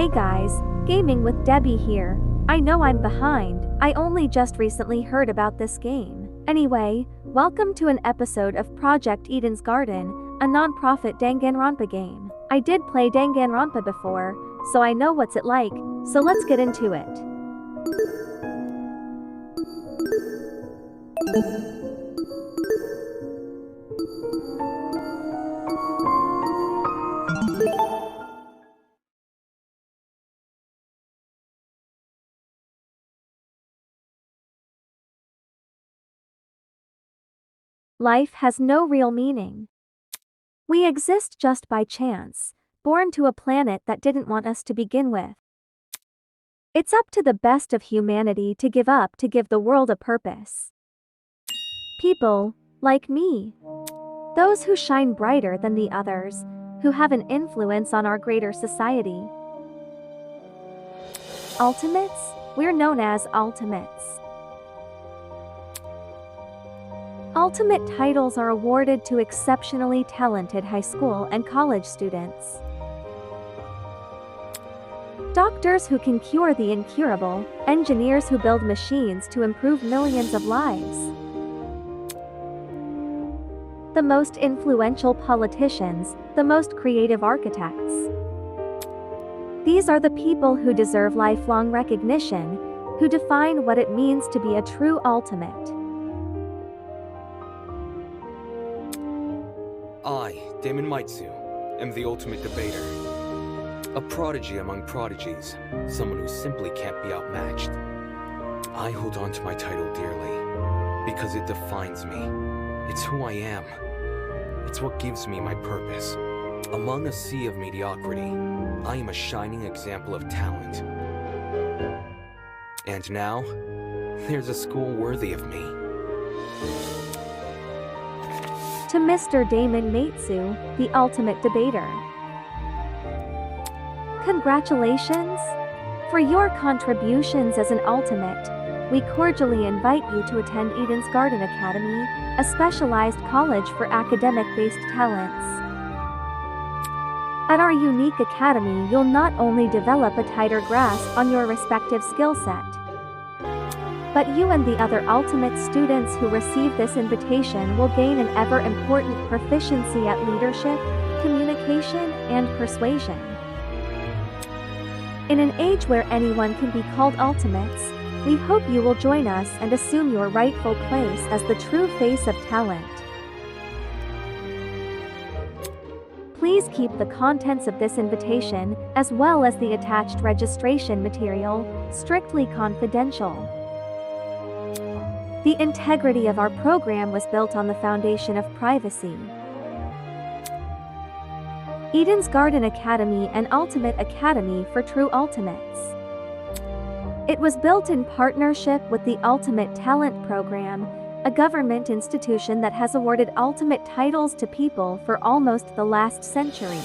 Hey guys, Gaming with Debbie here. I know I'm behind, I only just recently heard about this game. Anyway, welcome to an episode of Project Eden's Garden, a non-profit Danganronpa game. I did play Danganronpa before, so I know what's it like, so let's get into it. Life has no real meaning. We exist just by chance, born to a planet that didn't want us to begin with. It's up to the best of humanity to give up to give the world a purpose. People, like me. Those who shine brighter than the others, who have an influence on our greater society. Ultimates? We're known as Ultimates. Ultimate titles are awarded to exceptionally talented high school and college students. Doctors who can cure the incurable, engineers who build machines to improve millions of lives. The most influential politicians, the most creative architects. These are the people who deserve lifelong recognition, who define what it means to be a true ultimate. I, Damon Maitsu, am the ultimate debater. A prodigy among prodigies, someone who simply can't be outmatched. I hold on to my title dearly, because it defines me. It's who I am. It's what gives me my purpose. Among a sea of mediocrity, I am a shining example of talent. And now, there's a school worthy of me. To Mr. Damon Maitsu, the ultimate debater. Congratulations! For your contributions as an ultimate, we cordially invite you to attend Eden's Garden Academy, a specialized college for academic-based talents. At our unique academy, you'll not only develop a tighter grasp on your respective skill set, but you and the other ultimate students who receive this invitation will gain an ever-important proficiency at leadership, communication, and persuasion. In an age where anyone can be called ultimates, we hope you will join us and assume your rightful place as the true face of talent. Please keep the contents of this invitation, as well as the attached registration material, strictly confidential. The integrity of our program was built on the foundation of privacy. Eden's Garden Academy, an ultimate academy for true ultimates. It was built in partnership with the Ultimate Talent Program, a government institution that has awarded ultimate titles to people for almost the last century.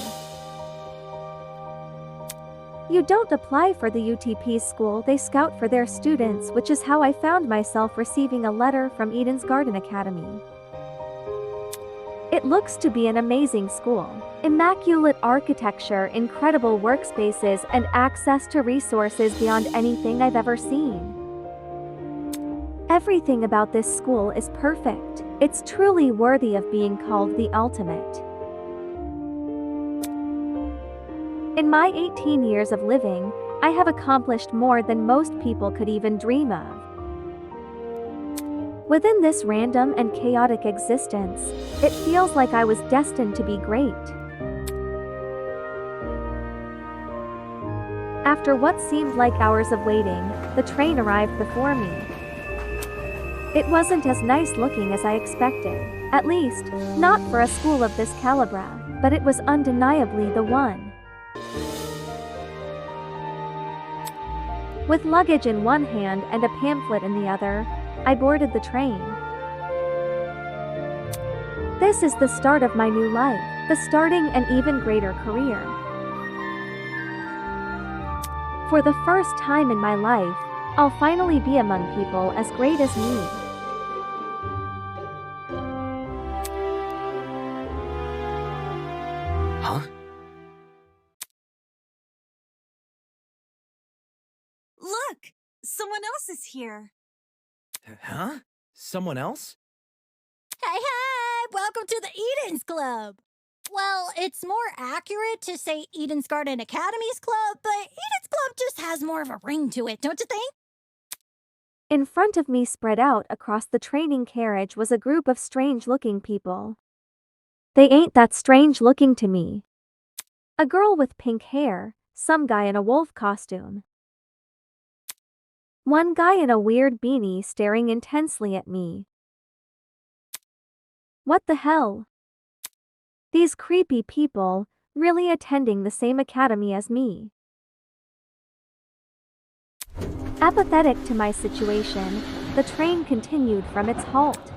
You don't apply for the UTP school, they scout for their students, which is how I found myself receiving a letter from Eden's Garden Academy. It looks to be an amazing school. Immaculate architecture, incredible workspaces, and access to resources beyond anything I've ever seen. Everything about this school is perfect. It's truly worthy of being called the ultimate. In my 18 years of living, I have accomplished more than most people could even dream of. Within this random and chaotic existence, it feels like I was destined to be great. After what seemed like hours of waiting, the train arrived before me. It wasn't as nice looking as I expected, at least, not for a school of this caliber, but it was undeniably the one. With luggage in one hand and a pamphlet in the other, I boarded the train. This is the start of my new life, the starting an even greater career. For the first time in my life, I'll finally be among people as great as me. Huh? someone else is here. Huh? Someone else? Hey, welcome to the Eden's Club. Well, it's more accurate to say Eden's Garden Academy's Club, but Eden's Club just has more of a ring to it, don't you think? In front of me, spread out across the training carriage, was a group of strange-looking people. They ain't that strange-looking to me. A girl with pink hair, some guy in a wolf costume. One guy in a weird beanie staring intensely at me. What the hell? These creepy people, really attending the same academy as me. Apathetic to my situation, the train continued from its halt.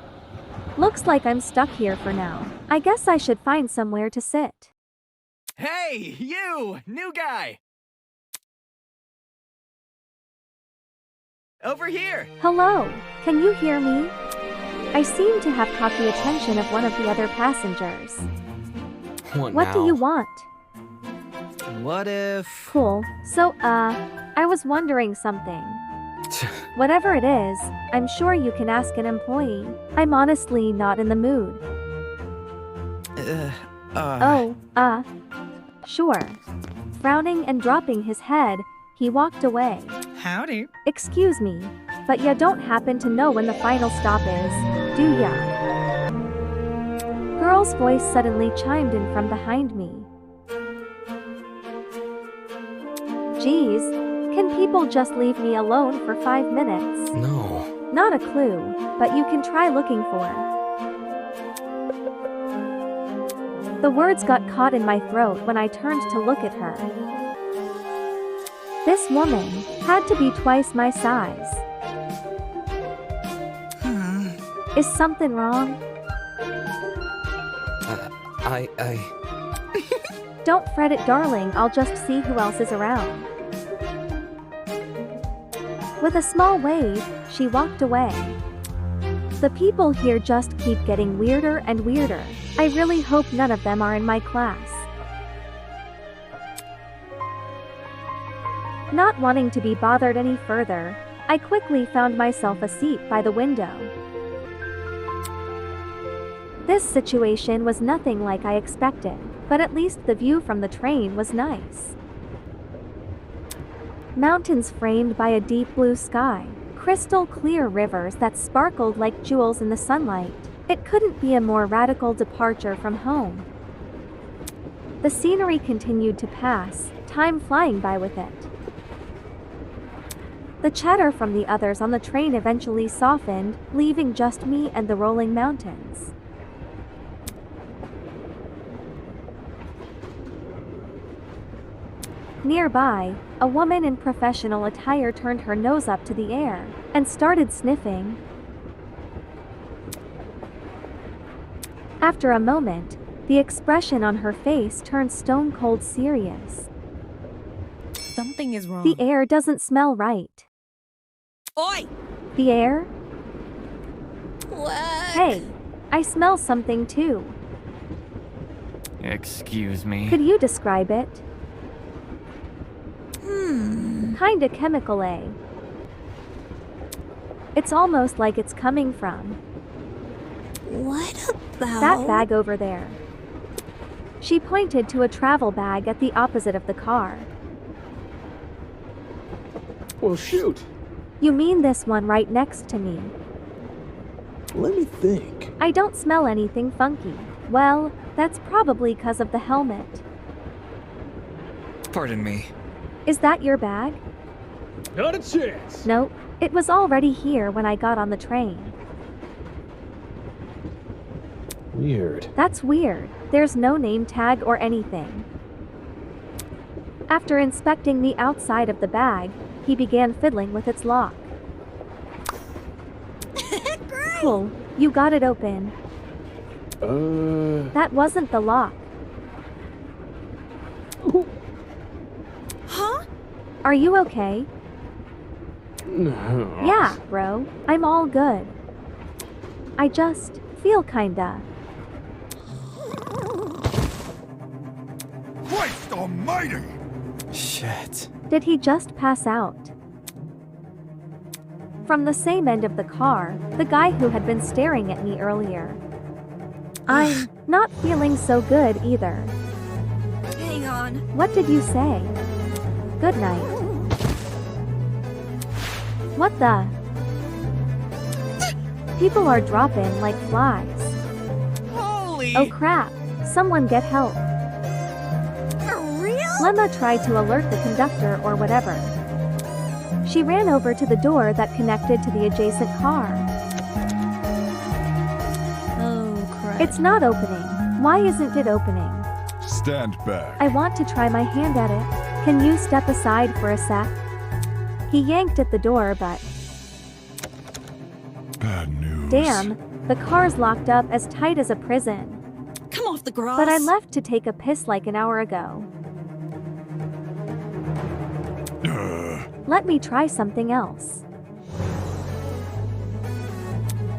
Looks like I'm stuck here for now. I guess I should find somewhere to sit. Hey, you! New guy! Over here! Hello, can you hear me? I seem to have caught the attention of one of the other passengers. What do you want? What if... Cool, so, I was wondering something. Whatever it is, I'm sure you can ask an employee. I'm honestly not in the mood. Sure. Frowning and dropping his head, he walked away. Howdy. Excuse me, but ya don't happen to know when the final stop is, do ya? Girl's voice suddenly chimed in from behind me. Geez, can people just leave me alone for 5 minutes? No. Not a clue, but you can try looking for. The words got caught in my throat when I turned to look at her. This woman had to be twice my size. Is something wrong? Don't fret it, darling, I'll just see who else is around. With a small wave, she walked away. The people here just keep getting weirder and weirder. I really hope none of them are in my class. Not wanting to be bothered any further, I quickly found myself a seat by the window. This situation was nothing like I expected, but at least the view from the train was nice. Mountains framed by a deep blue sky, crystal clear rivers that sparkled like jewels in the sunlight. It couldn't be a more radical departure from home. The scenery continued to pass, time flying by with it. The chatter from the others on the train eventually softened, leaving just me and the rolling mountains. Nearby, a woman in professional attire turned her nose up to the air and started sniffing. After a moment, the expression on her face turned stone cold serious. Something is wrong. The air doesn't smell right. Oi! The air? What? Hey, I smell something too. Excuse me. Could you describe it? Kinda chemical, eh? It's almost like it's coming from What about... that bag over there. She pointed to a travel bag at the opposite of the car. Well, shoot. You mean this one right next to me? Let me think. I don't smell anything funky. Well, that's probably 'cause of the helmet. Pardon me. Is that your bag? Not a chance. Nope, it was already here when I got on the train. Weird. That's weird. There's no name tag or anything. After inspecting the outside of the bag, he began fiddling with its lock. Cool, you got it open. That wasn't the lock. Huh? Are you okay? No. Yeah, bro, I'm all good. I just feel kinda. Christ almighty! Shit. Did he just pass out? From the same end of the car, the guy who had been staring at me earlier. I'm not feeling so good either. Hang on. What did you say? Good night. What the? People are dropping like flies. Holy! Oh crap, someone get help. For real? Lemma tried to alert the conductor or whatever. She ran over to the door that connected to the adjacent car. Oh, crap. It's not opening. Why isn't it opening? Stand back. I want to try my hand at it. Can you step aside for a sec? He yanked at the door, but Bad news. damn, the car's locked up as tight as a prison. Come off the grass. But I left to take a piss like an hour ago. Let me try something else.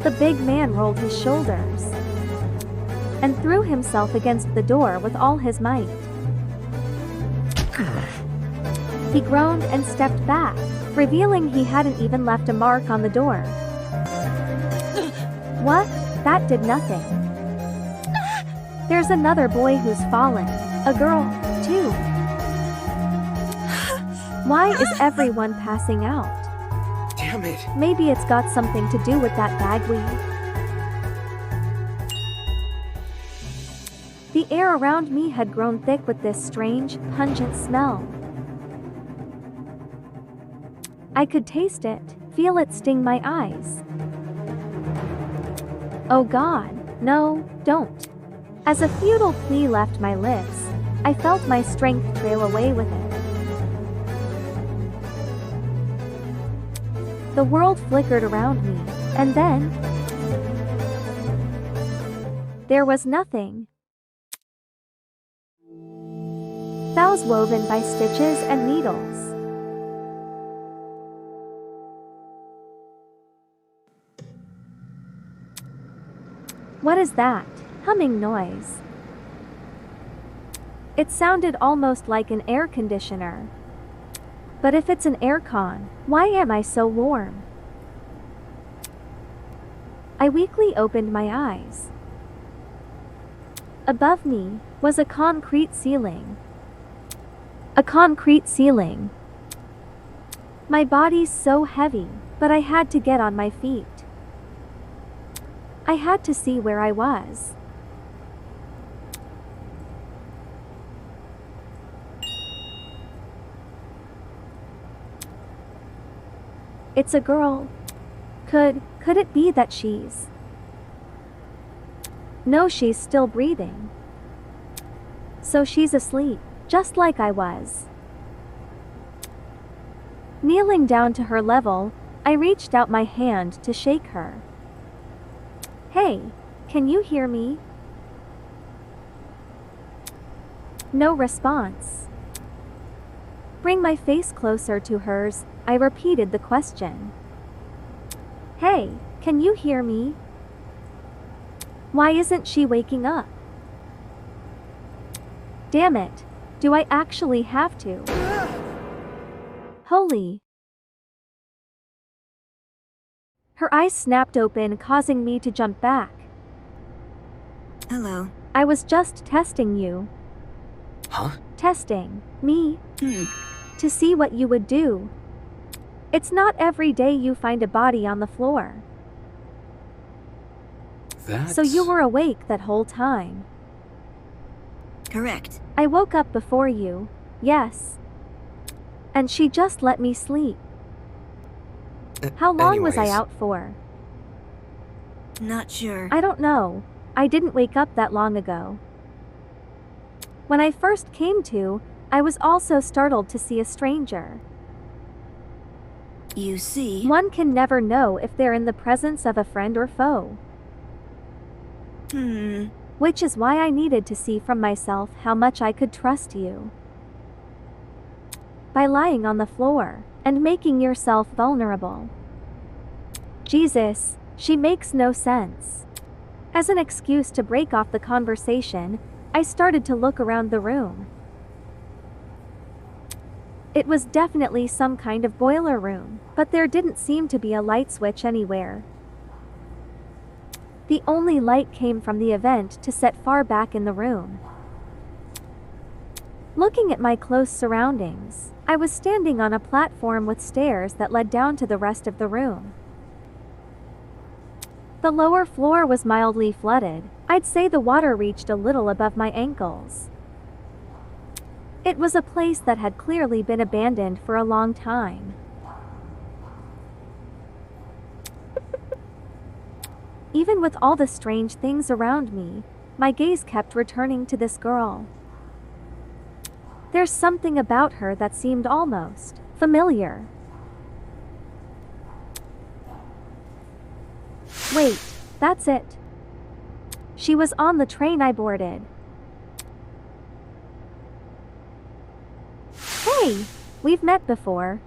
The big man rolled his shoulders and threw himself against the door with all his might. He groaned and stepped back, revealing he hadn't even left a mark on the door. What? That did nothing. There's another boy who's fallen. A girl, too. Why is everyone passing out? Damn it. Maybe it's got something to do with that bagweed. The air around me had grown thick with this strange, pungent smell. I could taste it, feel it sting my eyes. Oh God, no, don't. As a futile plea left my lips, I felt my strength trail away with it. The world flickered around me, and then there was nothing. Vows woven by stitches and needles. What is that humming noise? It sounded almost like an air conditioner. But if it's an aircon, why am I so warm? I weakly opened my eyes. Above me was a concrete ceiling. A concrete ceiling. My body's so heavy, but I had to get on my feet. I had to see where I was. It's a girl. Could it be that she's... No, she's still breathing. So she's asleep, just like I was. Kneeling down to her level, I reached out my hand to shake her. Hey, can you hear me? No response. Bring my face closer to hers, I repeated the question. Hey, can you hear me? Why isn't she waking up? Damn it, do I actually have to? Holy. Her eyes snapped open, causing me to jump back. Hello. I was just testing you. Huh? Testing me to see what you would do. It's not every day you find a body on the floor. That's... So you were awake that whole time. Correct. I woke up before you, yes. And she just let me sleep. How long was I anyways. out for? Not sure. I don't know. I didn't wake up that long ago. When I first came to, I was also startled to see a stranger. You see? One can never know if they're in the presence of a friend or foe. Which is why I needed to see from myself how much I could trust you. By lying on the floor and making yourself vulnerable. Jesus, she makes no sense. As an excuse to break off the conversation, I started to look around the room. It was definitely some kind of boiler room, but there didn't seem to be a light switch anywhere. The only light came from the event to set far back in the room. Looking at my close surroundings, I was standing on a platform with stairs that led down to the rest of the room. The lower floor was mildly flooded. I'd say the water reached a little above my ankles. It was a place that had clearly been abandoned for a long time. Even with all the strange things around me, my gaze kept returning to this girl. There's something about her that seemed almost familiar. Wait, that's it. She was on the train I boarded. Hey, we've met before.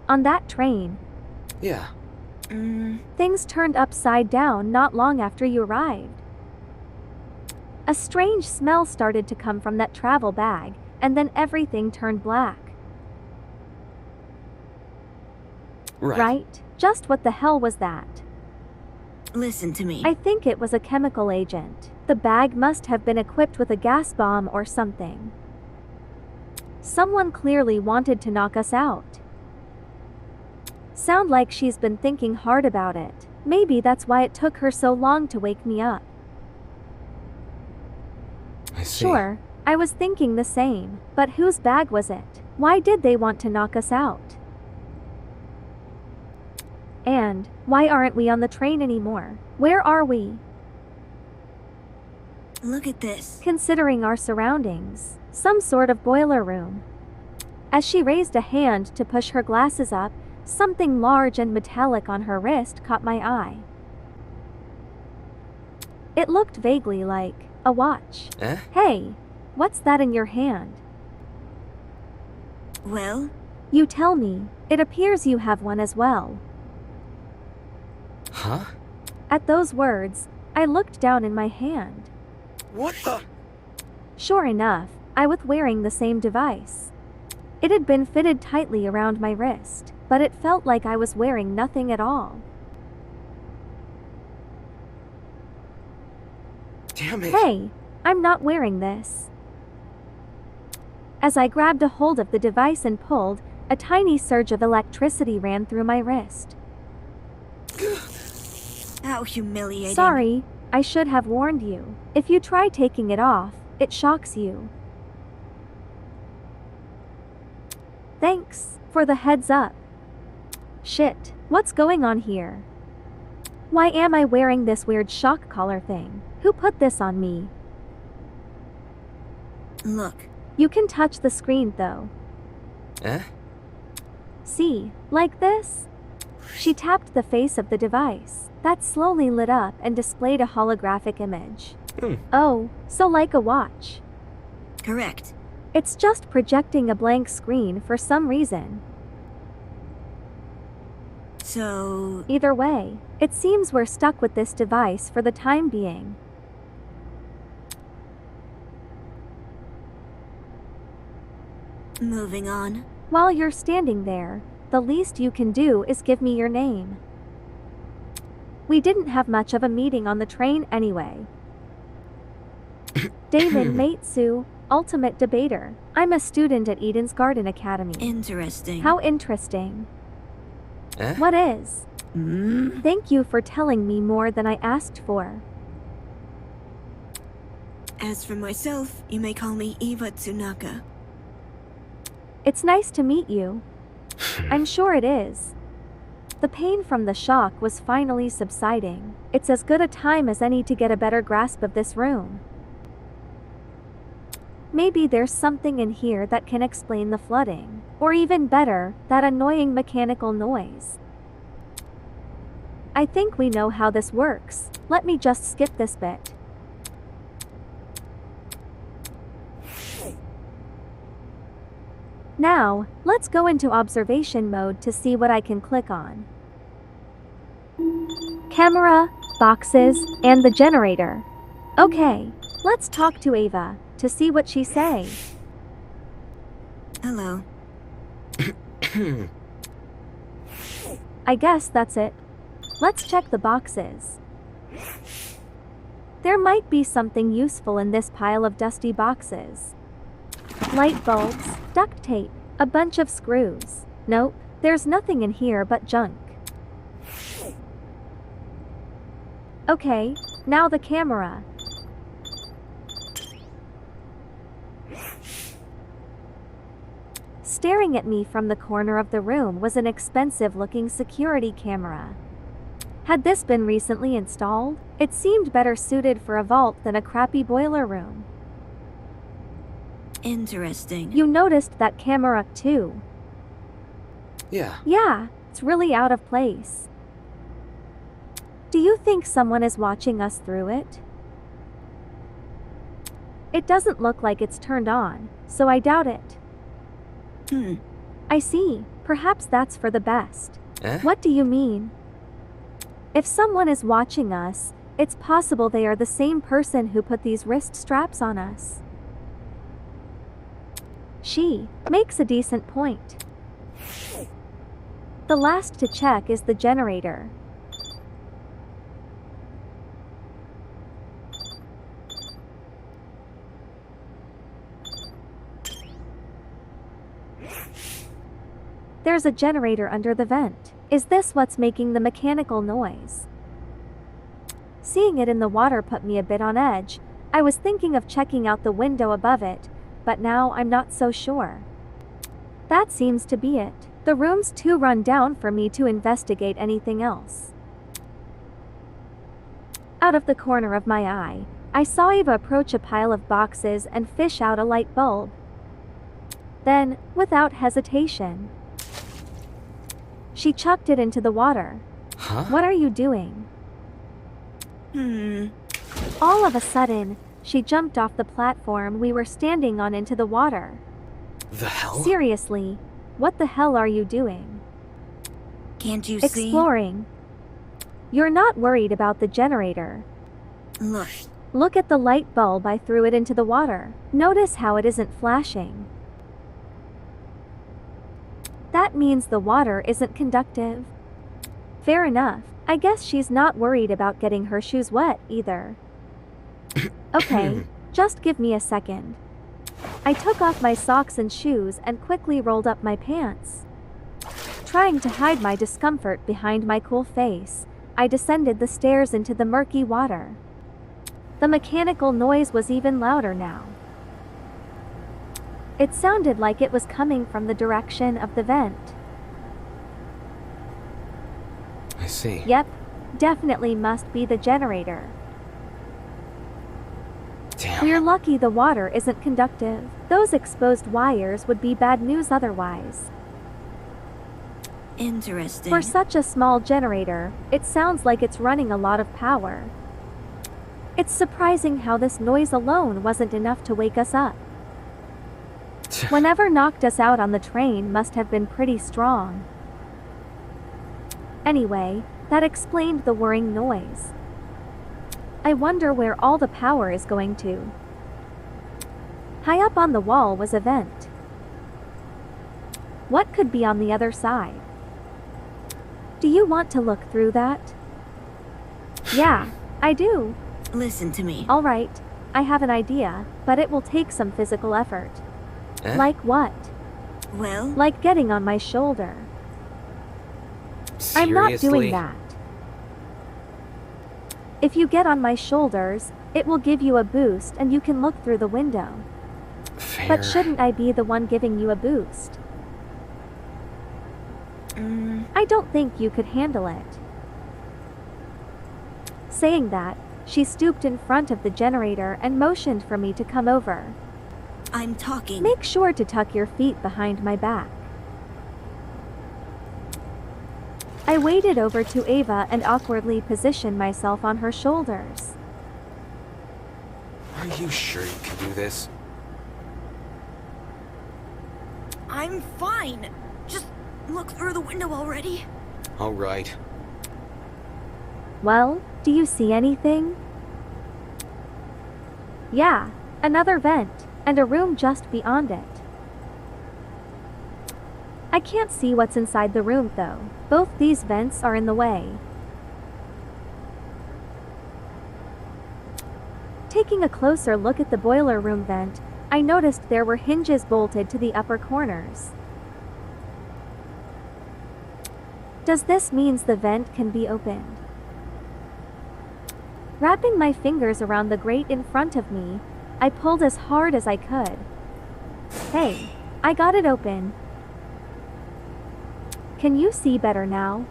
On that train. Yeah. Things turned upside down not long after you arrived. A strange smell started to come from that travel bag, and then everything turned black. Right? Just what the hell was that? Listen to me. I think it was a chemical agent. The bag must have been equipped with a gas bomb or something. Someone clearly wanted to knock us out. Sound like she's been thinking hard about it. Maybe that's why it took her so long to wake me up. I see. Sure, I was thinking the same, but whose bag was it? Why did they want to knock us out? And why aren't we on the train anymore? Where are we? Look at this. Considering our surroundings, some sort of boiler room. As she raised a hand to push her glasses up, something large and metallic on her wrist caught my eye. It looked vaguely like a watch. Hey, what's that in your hand? Well? You tell me. It appears you have one as well. Huh? At those words, I looked down in my hand. What the? Sure enough, I was wearing the same device. It had been fitted tightly around my wrist, but it felt like I was wearing nothing at all. Damn it. Hey, I'm not wearing this. As I grabbed a hold of the device and pulled, a tiny surge of electricity ran through my wrist. How humiliating. Sorry, I should have warned you. If you try taking it off, it shocks you. Thanks for the heads up. Shit, what's going on here? Why am I wearing this weird shock collar thing? Who put this on me? Look. You can touch the screen though. See, like this? She tapped the face of the device. That slowly lit up and displayed a holographic image. Oh, so like a watch. Correct. It's just projecting a blank screen for some reason. So... Either way, it seems we're stuck with this device for the time being. Moving on. While you're standing there, the least you can do is give me your name. We didn't have much of a meeting on the train anyway. Damon Matsu, Ultimate Debater. I'm a student at Eden's Garden Academy. Interesting. How interesting. What is? Thank you for telling me more than I asked for. As for myself, you may call me Eva Tsunaka. It's nice to meet you. I'm sure it is. The pain from the shock was finally subsiding. It's as good a time as any to get a better grasp of this room. Maybe there's something in here that can explain the flooding. Or even better, that annoying mechanical noise. I think we know how this works. Let me just skip this bit. Now, let's go into observation mode to see what I can click on. Camera, boxes, and the generator. Okay, let's talk to Ava to see what she say. Hello. I guess that's it. Let's check the boxes. There might be something useful in this pile of dusty boxes. Light bulbs, duct tape, a bunch of screws. Nope, there's nothing in here but junk. Okay, now the camera. Staring at me from the corner of the room was an expensive-looking security camera. Had this been recently installed, it seemed better suited for a vault than a crappy boiler room. Interesting. You noticed that camera too. Yeah. Yeah, it's really out of place. Do you think someone is watching us through it? It doesn't look like it's turned on, so I doubt it. I see. Perhaps that's for the best. Eh? What do you mean? If someone is watching us, it's possible they are the same person who put these wrist straps on us. She makes a decent point. The last to check is the generator. There's a generator under the vent. Is this what's making the mechanical noise? Seeing it in the water put me a bit on edge. I was thinking of checking out the window above it, but now I'm not so sure. That seems to be it. The room's too run down for me to investigate anything else. Out of the corner of my eye, I saw Eva approach a pile of boxes and fish out a light bulb. Then, without hesitation, she chucked it into the water. Huh? What are you doing? All of a sudden, she jumped off the platform we were standing on into the water. The hell? Seriously, what the hell are you doing? Can't you see? Exploring. You're not worried about the generator. Look. Look at the light bulb I threw it into the water. Notice how it isn't flashing. That means the water isn't conductive. Fair enough. I guess she's not worried about getting her shoes wet either. Okay, just give me a second. I took off my socks and shoes and quickly rolled up my pants. Trying to hide my discomfort behind my cool face, I descended the stairs into the murky water. The mechanical noise was even louder now. It sounded like it was coming from the direction of the vent. I see. Yep, definitely must be the generator. Damn. We're lucky the water isn't conductive. Those exposed wires would be bad news otherwise. Interesting. For such a small generator, it sounds like it's running a lot of power. It's surprising how this noise alone wasn't enough to wake us up. Whatever knocked us out on the train must have been pretty strong. Anyway, that explained the whirring noise. I wonder where all the power is going to. High up on the wall was a vent. What could be on the other side? Do you want to look through that? Yeah, I do. Listen to me. Alright, I have an idea, but it will take some physical effort. Eh? Like what? Well, Like getting on my shoulder. I'm not doing Seriously? that. If you get on my shoulders, it will give you a boost and you can look through the window. Fair. But shouldn't I be the one giving you a boost? I don't think you could handle it. Saying that, she stooped in front of the generator and motioned for me to come over. I'm talking. Make sure to tuck your feet behind my back. I waded over to Ava and awkwardly positioned myself on her shoulders. Are you sure you can do this? I'm fine. Just look through the window already. All right. Well, do you see anything? Yeah, another vent, and a room just beyond it. I can't see what's inside the room though. Both these vents are in the way. Taking a closer look at the boiler room vent, I noticed there were hinges bolted to the upper corners. Does this mean the vent can be opened? Wrapping my fingers around the grate in front of me, I pulled as hard as I could. Hey, I got it open. Can you see better now?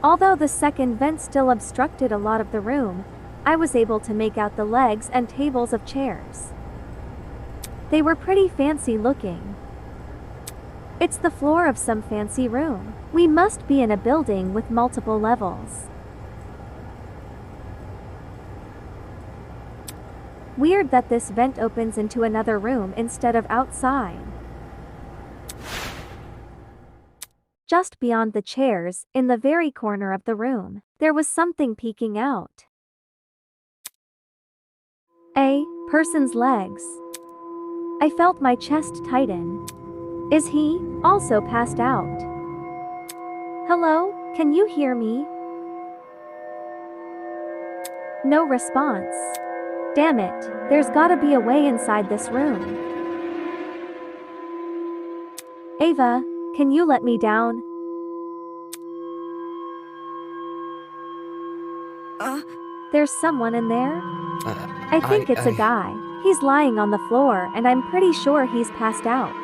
Although the second vent still obstructed a lot of the room, I was able to make out the legs and tables of chairs. They were pretty fancy looking. It's the floor of some fancy room. We must be in a building with multiple levels. Weird that this vent opens into another room instead of outside. Just beyond the chairs, in the very corner of the room, there was something peeking out. A person's legs. I felt my chest tighten. Is he also passed out? Hello, can you hear me? No response. Damn it, there's gotta be a way inside this room. Ava, can you let me down? There's someone in there? I think it's a guy. He's lying on the floor and I'm pretty sure he's passed out.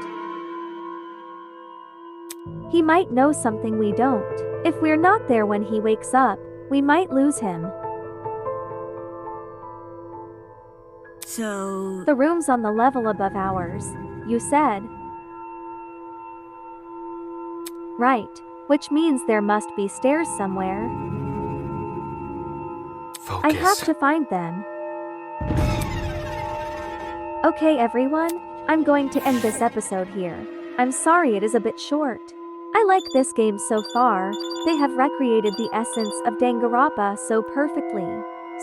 He might know something we don't. If we're not there when he wakes up, we might lose him. So... The room's on the level above ours, you said. Right, which means there must be stairs somewhere. Focus. I have to find them. Okay everyone, I'm going to end this episode here. I'm sorry it is a bit short. I like this game so far. They have recreated the essence of Danganronpa so perfectly.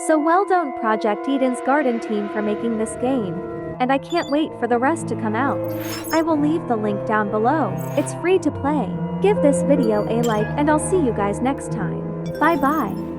So well done Project Eden's Garden team for making this game. And I can't wait for the rest to come out. I will leave the link down below. It's free to play. Give this video a like and I'll see you guys next time. Bye bye.